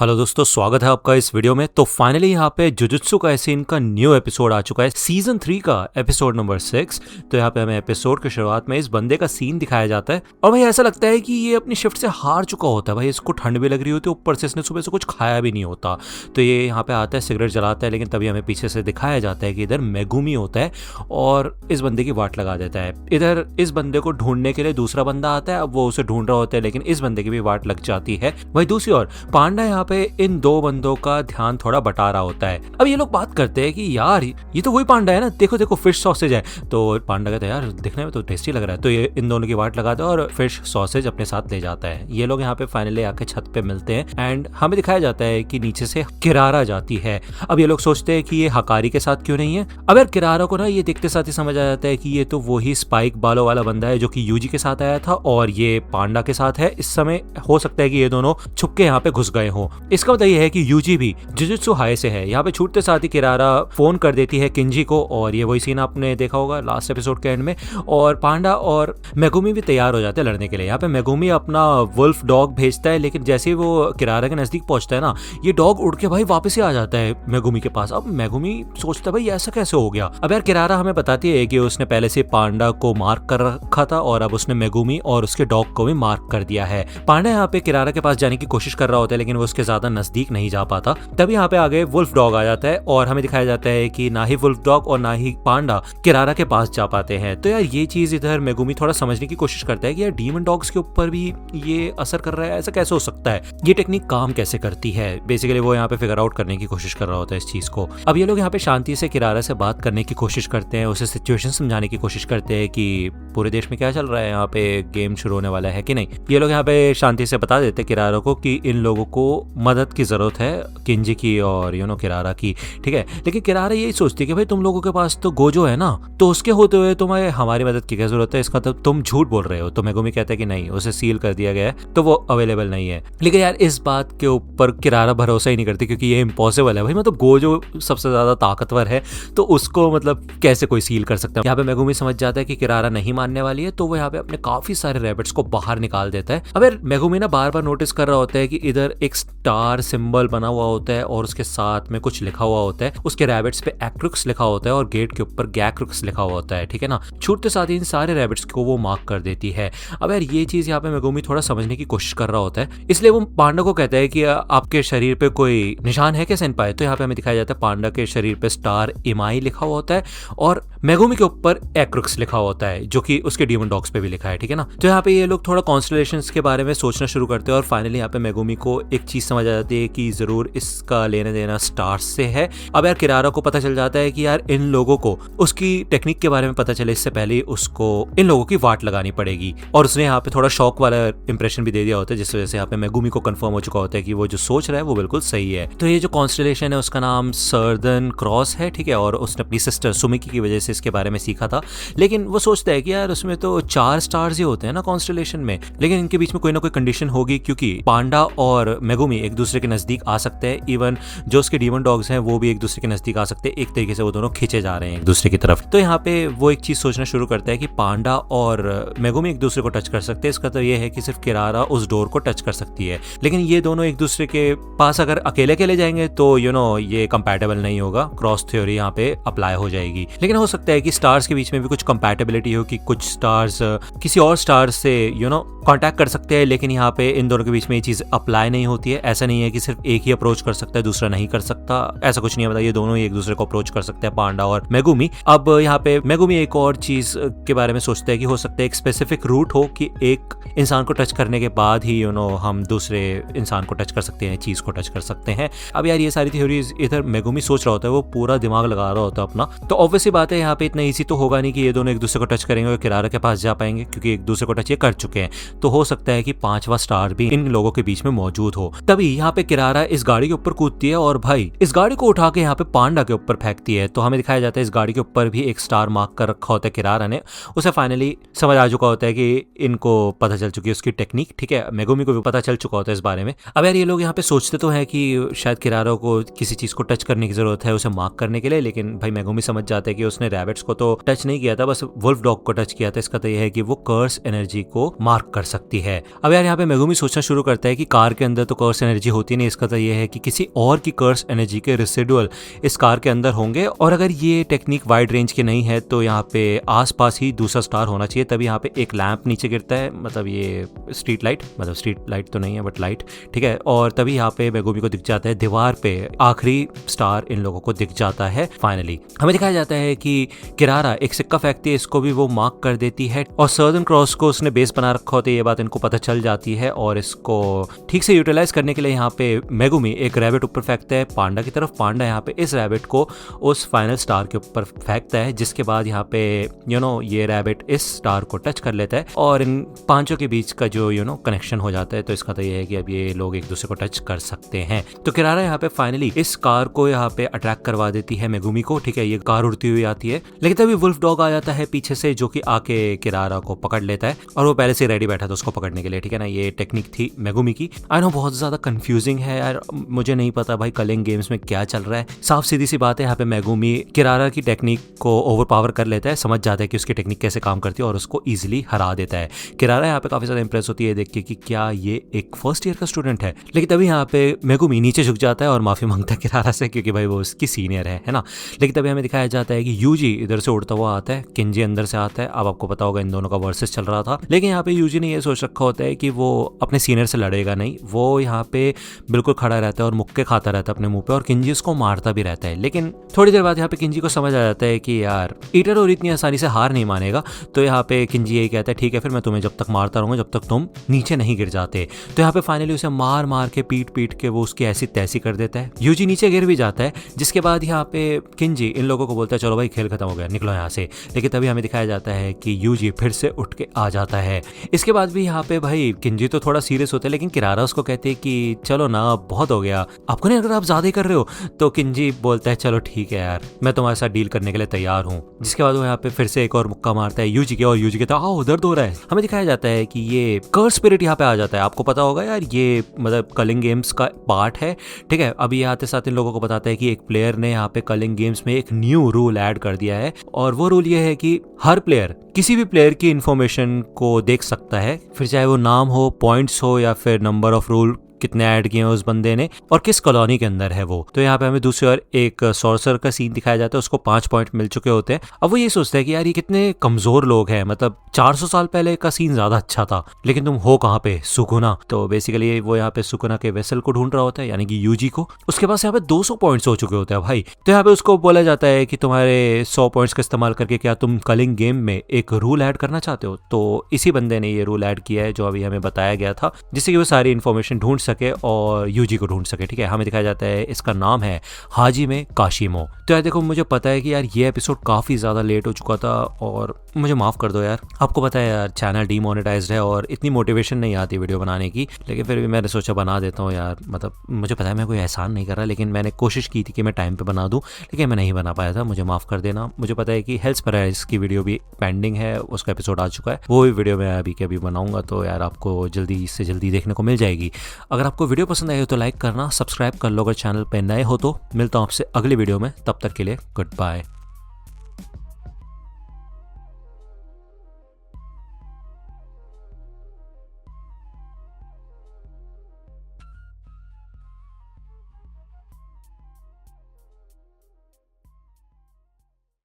Hello दोस्तों, स्वागत है आपका इस वीडियो में। तो फाइनली यहाँ पे जुजुत्सु काइसेन का न्यू एपिसोड आ चुका है, सीजन 3 का एपिसोड नंबर 6। तो यहाँ पे हमें एपिसोड की शुरुआत में इस बंदे का सीन दिखाया जाता है और भाई ऐसा लगता है कि ये अपनी शिफ्ट से हार चुका होता है। भाई इसको ठंड भी लग रही होती है, ऊपर से इसने सुबह से कुछ खाया भी नहीं होता। तो ये यहाँ पे आता है, सिगरेट जलाता है, लेकिन तभी हमें पीछे से दिखाया जाता है कि इधर मेगुमी होता है और इस बंदे की वाट लगा देता है। इधर इस बंदे को ढूंढने के लिए दूसरा बंदा आता है, अब वो उसे ढूंढ रहा होता है, लेकिन इस बंदे की भी वाट लग जाती है। वही दूसरी ओर पांडा यहाँ पे इन दो बंदों का ध्यान थोड़ा बटा रहा होता है। अब ये लोग बात करते हैं कि यार ये तो वही पांडा है ना, देखो देखो फिश सॉसेज है। तो पांडा कहता है यार दिखने में तो टेस्टी लग रहा है। तो ये इन दोनों की वाट लगाता है और फिश सॉसेज अपने साथ ले जाता है। ये लोग यहाँ पे फाइनली आके छत पे मिलते हैं एंड हमें दिखाया जाता है कि नीचे से किरारा जाती है। अब ये लोग सोचते हैं कि ये हकारी के साथ क्यों नहीं है। अब यार किरारा को ना ये देखते साथ ही समझ आ जाता है कि ये तो वही स्पाइक बालों वाला बंदा है जो कि यूजी के साथ आया था और ये पांडा के साथ है। इस समय हो सकता है कि ये दोनों छुप के यहाँ पे घुस गए हों। इसका मतलब ये है कि यूजी भी जुजुत्सु हाई से है। यहाँ पे छूटते साथ ही किरारा फोन कर देती है किंजी को और ये वही सीन आपने देखा होगा लास्ट एपिसोड के एंड में। और पांडा और मेगुमी भी तैयार हो जाते हैं लड़ने के लिए। यहाँ पे मेगुमी अपना वुल्फ डॉग भेजता है, लेकिन जैसे ही वो किरारा के नजदीक पहुंचता है ना, ये डॉग उड़ के भाई वापस ही आ जाता है मेगुमी के पास। अब मेगुमी सोचता है भाई ऐसा कैसे हो गया। अब यार किरारा हमें बताती है कि उसने पहले से पांडा को मार्क कर रखा था और अब उसने मेगुमी और उसके डॉग को भी मार्क कर दिया है। पांडा यहाँ पे किरारा के पास जाने की कोशिश कर रहा होता है, लेकिन वो उसके ज्यादा नजदीक नहीं जा पाता। तभी यहाँ पे आगे वुल्फ डॉग आ जाता है और हमें दिखाया जाता है कि ना ही वुल्फ डॉग और ना ही पांडा किरारा के पास जा पाते हैं। तो यार ये चीज इधर मेगुमी थोड़ा समझने की कोशिश करता है कि यार डीमन डॉग्स के ऊपर भी ये असर कर रहा है, ऐसा कैसे हो सकता है, ये टेक्निक काम कैसे करती है। बेसिकली वो यहाँ पे फिगर आउट करने की कोशिश कर रहा होता है इस चीज को। अब ये लोग यहाँ पे शांति से किरारा से बात करने की कोशिश करते हैं, उसे सिचुएशन समझाने की कोशिश करते हैं कि पूरे देश में क्या चल रहा है, यहाँ पे गेम शुरू होने वाला है कि नहीं। ये लोग यहाँ पे शांति से बता देते किरारा को कि इन लोगों को मदद की जरूरत है, किंजी की और किरारा की, ठीक है। लेकिन किरारा यही सोचती है कि भाई तुम लोगों के पास तो गोजो है ना, तो उसके होते हुए तुम्हें हमारी मदद की क्या जरूरत है, इसका तो तुम झूठ बोल रहे हो। तो मेगुमी कहता है कि नहीं, उसे सील कर दिया गया है तो वो अवेलेबल नहीं है। लेकिन यार इस बात के ऊपर किरारा भरोसा ही नहीं करती क्योंकि ये इम्पॉसिबल है। भाई मतलब गोजो सबसे ज्यादा ताकतवर है तो उसको मतलब कैसे कोई सील कर सकता है। यहाँ पे मेगुमी समझ जाता है कि किरारा नहीं मानने वाली है, तो वो यहाँ पे अपने काफी सारे रैबिट्स को बाहर निकाल देता है। अब यार मेगुमी ना बार बार नोटिस कर रहा होता है कि इधर एक स्टार सिंबल बना हुआ होता है और उसके साथ में कुछ लिखा हुआ होता है। उसके रैबिट्स पे एक्रुक्स लिखा होता है और गेट के ऊपर गैक्रुक्स लिखा हुआ होता है, ठीक है ना। छूटते साथ ही इन सारे रैबिट्स को वो मार्क कर देती है। अब यार ये चीज यहाँ पे मेगुमी थोड़ा समझने की कोशिश कर रहा होता है, इसलिए वो पांडा को कहता है कि आपके शरीर पे कोई निशान है क्या सेनपाई। तो यहाँ पे हमें दिखाया जाता है पांडा के शरीर पे स्टार इमाई लिखा हुआ होता है और मेगुमी के ऊपर एक्रुक्स लिखा होता है जो कि उसके डीमन डॉग्स पे भी लिखा है, ठीक है ना। तो यहाँ पे ये लोग थोड़ा कॉन्स्टलेशंस के बारे में सोचना शुरू करते हैं और फाइनली यहाँ पे मेगुमी को एक चीज समझ आ जाती है कि जरूर इसका लेना देना स्टार्स से है। अब यार किरारा को पता चल जाता है कि यार इन लोगों को उसकी टेक्निक के बारे में पता चले इससे पहले उसको इन लोगों की वाट लगानी पड़ेगी। और उसने यहाँ पे थोड़ा शॉक वाला इंप्रेशन भी दे दिया होता है, जिस वजह से यहाँ पे मेगुमी को कंफर्म हो चुका होता है कि वो जो सोच रहा है वो बिल्कुल सही है। तो ये जो कॉन्स्टलेशन है उसका नाम सर्दर्न क्रॉस है, ठीक है। और उसने अपनी सिस्टर सुमिकी की वजह से इसके बारे में सीखा था। लेकिन वो सोचता है कि यार उसमें तो 4 स्टार्स ही होते हैं ना कॉन्स्टलेशन में, लेकिन इनके बीच में कोई ना कोई कंडीशन होगी क्योंकि पांडा और मेगुमी एक दूसरे के नजदीक आ सकते हैं। इवन जो उसके डीमन डॉग्स हैं वो भी एक दूसरे के नजदीक आ सकते हैं। एक तरीके से वो दोनों खींचे जा रहे हैं एक दूसरे की तरफ। तो यहाँ पे वो एक चीज सोचना शुरू करता है कि पांडा और मेगुमी एक दूसरे को टच कर सकते हैं। इसका तो ये है कि सिर्फ किरारा उस डोर को टच कर सकती है, लेकिन ये दोनों एक दूसरे के पास अगर अकेले अकेले जाएंगे तो ये कंपैटिबल नहीं होगा। क्रॉस थ्योरी यहाँ पे अप्लाई हो जाएगी। लेकिन हो सकता है कि स्टार्स के बीच में भी कुछ कंपैटिबिलिटी हो कि कुछ स्टार्स किसी और स्टार से कांटेक्ट कर सकते हैं, लेकिन यहाँ पे इन दोनों के बीच में ये चीज अप्लाई नहीं होती है। ऐसा नहीं है कि सिर्फ एक ही अप्रोच कर सकता है दूसरा नहीं कर सकता, ऐसा कुछ नहीं है। मतलब ये दोनों ही एक दूसरे को अप्रोच कर सकते हैं, पांडा और मेगुमी। अब यहाँ पे मेगुमी एक और चीज के बारे में सोचते हैं कि हो सकता है एक स्पेसिफिक रूट हो कि एक इंसान को टच करने के बाद ही हम दूसरे इंसान को टच कर सकते हैं, चीज को टच कर सकते हैं। अब यार ये सारी थ्योरीज इधर मेगुमी सोच रहा होता है, वो पूरा दिमाग लगा रहा होता है अपना। तो ऑब्वियसली बात है यहाँ पे इतना ईजी तो होगा नहीं कि ये दोनों एक दूसरे को टच करेंगे और किरारा के पास जा पाएंगे, क्योंकि एक दूसरे को टच ये कर चुके हैं। तो हो सकता है कि 5वां स्टार भी इन लोगों के बीच में मौजूद हो। तभी यहाँ पे किरारा इस गाड़ी के ऊपर कूदती है और भाई इस गाड़ी को उठा के यहाँ पे पांडा के ऊपर फेंकती है। तो हमें दिखाया जाता है इस गाड़ी के ऊपर भी एक स्टार मार्क कर रखा होता है किरारा ने। उसे फाइनली समझ आ चुका होता है कि इनको पता चल चुकी है उसकी टेक्निक, ठीक है। मेगुमी को भी पता चल चुका होता है इस बारे में। अब यार ये लोग यहाँ पे सोचते तो है कि शायद किरारा को किसी चीज को टच करने की जरूरत है उसे मार्क करने के लिए, लेकिन भाई मेगुमी समझ जाते हैं कि उसने रैबिट्स को तो टच नहीं किया था, बस वुल्फ डॉग को टच किया था। इसका तो यह है कि वो कर्स एनर्जी को मार्क कर सकती है। अब यार यहाँ पे मेगुमी सोचना शुरू करता है कि कार के अंदर तो कर्स एनर्जी होती नहीं, इसका तो ये है कि किसी और की कर्स एनर्जी के रेसिडुअल इस स्टार के अंदर होंगे। और अगर ये टेक्निक वाइड रेंज की नहीं है तो यहाँ पे आसपास ही दूसरा स्टार होना चाहिए, तभी यहाँ पे एक लैंप नीचे गिरता है, मतलब ये स्ट्रीट लाइट तो नहीं है बट लाइट, ठीक है। और तभी यहाँ पे मेगुमी को दिख जाता है दीवार पे आखिरी स्टार इन लोगों को दिख जाता है। फाइनली हमें दिखाया जाता है कि किरारा एक सिक्का फेंकती है, इसको भी वो मार्क कर देती है और सर्दर्न क्रॉस को उसने बेस बना रखा होता है, ये बात इनको पता चल जाती है। और इसको ठीक से यूटिलाइज करने के लिए यहाँ पे मेगुमी एक रैबिट ऊपर फेंकता है पांडा की तरफ। पांडा यहाँ पे इस रैबिट को उस फाइनल स्टार के ऊपर फेंकता है, जिसके बाद यहाँ पे ये रैबिट इस स्टार को टच कर लेता है और इन पांचों के बीच का जो कनेक्शन हो जाता है। तो इसका तो ये है कि अब ये लोग एक दूसरे को टच कर सकते हैं। तो किरारा यहाँ पे फाइनली इस कार को यहाँ पे अट्रैक्ट करवा देती है मेगुमी को, ठीक है। ये कार उड़ती हुई आती है, लेकिन तभी वुल्फ डॉग आ जाता है पीछे से, जो कि आके किरारा को पकड़ लेता है और वो पहले से रेडी बैठा था उसको पकड़ने के लिए, ठीक है ना। ये टेक्निक थी मेगुमी की। आई नो बहुत ज्यादा कंफ्यूजिंग है यार, मुझे नहीं पता भाई कलिंग गेम्स में क्या चल रहा है। साफ सीधी सी बात है, यहाँ पे मेगुमी किरारा की टेक्निक को ओवर पावर कर लेता है, समझ जाता है कि उसकी टेक्निक कैसे काम करती है और उसको इजीली हरा देता है। किरारा यहाँ पे काफी ज्यादा इंप्रेस होती है देख के कि क्या ये एक फर्स्ट ईयर का स्टूडेंट है। लेकिन तभी यहाँ पे मेगुमी नीचे झुक जाता है और माफी मांगता है किरारा से, क्योंकि भाई वो उसकी सीनियर है ना। लेकिन तभी हमें दिखाया जाता है कि यूजी इधर से उड़ता हुआ आता है, किंजी अंदर से आता है। अब आपको पता होगा इन दोनों का वर्सेस चल रहा था, लेकिन यहाँ पे यूजी ने ये सोच रखा होता है कि वो अपने सीनियर से लड़ेगा नहीं, वो यहाँ पे बिल्कुल खड़ा रहता है और मुक्के खाता रहता है अपने मुंह पे, और किंजी उसको मारता भी रहता है। लेकिन थोड़ी देर बाद यहाँ पे किंजी को समझ आ जाता है कि यार इटाडोरी इतनी आसानी से हार नहीं मानेगा। तो यहाँ पे किंजी यही कहता है, ठीक है फिर मैं तुम्हें जब तक मारता रहूंगा जब तक तुम नीचे नहीं गिर जाते। तो यहाँ पे फाइनली उसे मार मार के पीट के वो उसकी ऐसी तैसी कर देता है। यूजी नीचे गिर भी जाता है, जिसके बाद यहाँ पे किंजी इन लोगों को बोलता है चलो भाई खेल खत्म हो गया, निकलो यहाँ से। लेकिन तभी हमें दिखाया जाता है कि यूजी फिर से उठ के आ जाता है। इसके बाद भी यहाँ पे भाई किंजी तो थोड़ा सीरियस होता है, लेकिन किरारा उसको कहते हैं कि चलो ना बहुत हो गया, आपको नहीं अगर आप ज्यादा ही कर रहे हो। तो किंजी बोलता है चलो ठीक है यार, मैं तुम्हारे साथ डील करने के लिए तैयार हूँ। जिसके बाद वो यहाँ पे फिर से एक और मुक्का मारता है यूजी के, और यूजी कहता है आओ दर्द हो रहा है। हमें दिखाया जाता है कि ये कर्स स्पिरिट यहाँ पे आ जाता है। आपको पता होगा यार ये मतलब कलिंग गेम्स का पार्ट है, ठीक है। अभी ये आते साथ इन लोगों को बताता है कि एक प्लेयर ने यहाँ पे कलिंग गेम्स में एक न्यू रूल ऐड कर दिया है, और वो रूल ये है कि हर प्लेयर किसी भी प्लेयर की इंफॉर्मेशन को देख सकता है, फिर चाहे वो नाम हो, पॉइंट्स हो, या फिर नंबर ऑफ रूल कितने ऐड किए हैं उस बंदे ने और किस कॉलोनी के अंदर है वो। तो यहाँ पे हमें दूसरी ओर एक सॉर्सर का सीन दिखाया जाता है, उसको 5 पॉइंट मिल चुके होते हैं। अब वो ये सोचता है कि यार ये कितने कमजोर लोग हैं, मतलब 400 साल पहले का सीन ज्यादा अच्छा था, लेकिन तुम हो कहाँ पे, सुकुना। तो बेसिकली वो यहाँ पे सुकुना के वेसल को ढूंढ रहा होता है, यानी कि यूजी को। उसके पास यहाँ पे 200 पॉइंट्स हो चुके होते हैं भाई। तो यहाँ पे उसको बोला जाता है कि तुम्हारे 100 पॉइंट्स का इस्तेमाल करके क्या तुम कलिंग गेम में एक रूल ऐड करना चाहते हो। तो इसी बंदे ने ये रूल ऐड किया है जो अभी हमें बताया गया था, जिससे कि वो सारी इन्फॉर्मेशन ढूंढ सके और यूजी को ढूंढ सके, ठीक है। हमें दिखाया जाता है इसका नाम है हाजिमे काशिमो। तो यार देखो मुझे पता है कि यार ये एपिसोड काफी ज्यादा लेट हो चुका था और मुझे माफ कर दो यार। आपको पता है यार चैनल डीमोनेटाइज्ड है और इतनी मोटिवेशन नहीं आती वीडियो बनाने की, लेकिन फिर भी मैंने सोचा बना देता हूँ यार। मतलब मुझे पता है मैं कोई एहसान नहीं कर रहा, लेकिन मैंने कोशिश की थी कि मैं टाइम पे बना दूं, लेकिन मैं नहीं बना पाया था, मुझे माफ कर देना। मुझे पता है कि हेल्थ पैरालिसिस की वीडियो भी पेंडिंग है, उसका एपिसोड आ चुका है, वो भी वीडियो मैं अभी के अभी बनाऊंगा, तो यार आपको जल्दी से जल्दी देखने को मिल जाएगी। अगर आपको वीडियो पसंद आई हो तो लाइक करना, सब्सक्राइब कर लो अगर चैनल पे नए हो तो। मिलता हूँ आपसे अगली वीडियो में, तब तक के लिए गुड बाय।